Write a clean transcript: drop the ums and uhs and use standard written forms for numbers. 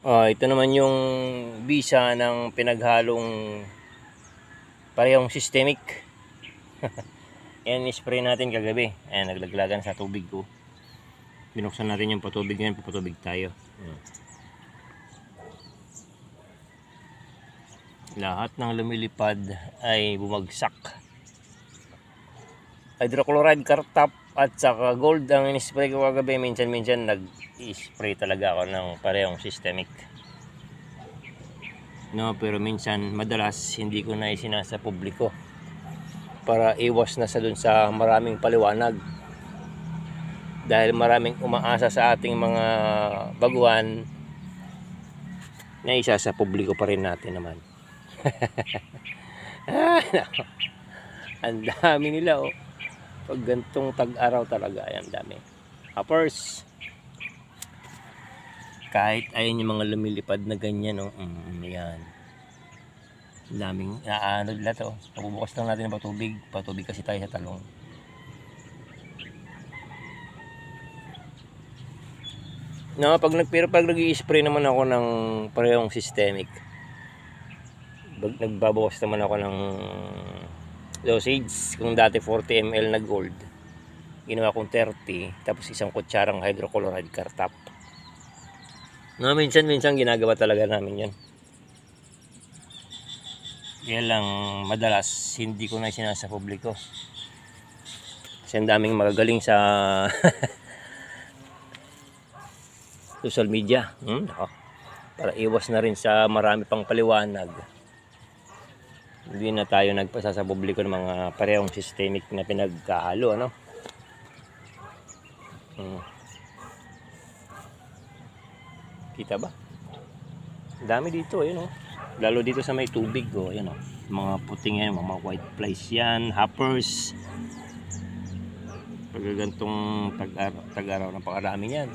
Ito naman yung bisa ng pinaghalong parehong systemic. Yan, spray natin kagabi. Ayan, naglaglagan sa tubig ko. Binuksan natin yung patubig ngayon, papatubig tayo. Ayan. Lahat ng lumilipad ay bumagsak. Hydrochloride, Cartap at saka gold ang in-spray ko kagabi. Minsan nag-spray talaga ako ng parehong systemic. No, pero minsan, madalas hindi ko na isinasa publiko para iwas na sa dun sa maraming paliwanag. Dahil maraming umaasa sa ating mga baguhan na isa sa publiko pa rin natin naman. Ang dami nila oh. Pag gantong tag-araw talaga, ayan, dami. Hoppers. Kahit ayun yung mga lumilipad na ganyan oh. Ayan. Daming ano nila to. Pabubukas lang natin ng patubig kasi tayo sa talong. No, pag nag-i-spray naman ako ng parehong systemic, nagbabawas naman ako ng dosage. Kung dati 40 ml na gold, ginawa kong 30, tapos isang kutsarang hydrochloride Cartap. No, minsan ginagawa talaga namin yan. Kaya lang madalas hindi ko na sinasa publiko. Kasi ang daming magagaling sa social media. Para iwas na rin sa marami pang paliwanag. Hindi na tayo nagpasa sa publiko ng mga parehong systemic na pinagkahalo, ano? Kita ba? Dami dito, ayun oh. Lalo dito sa may tubig oh, ayun oh. Mga puting yan, mga white flies yan, hoppers. Pag gantong tag-araw ng pakarami yan.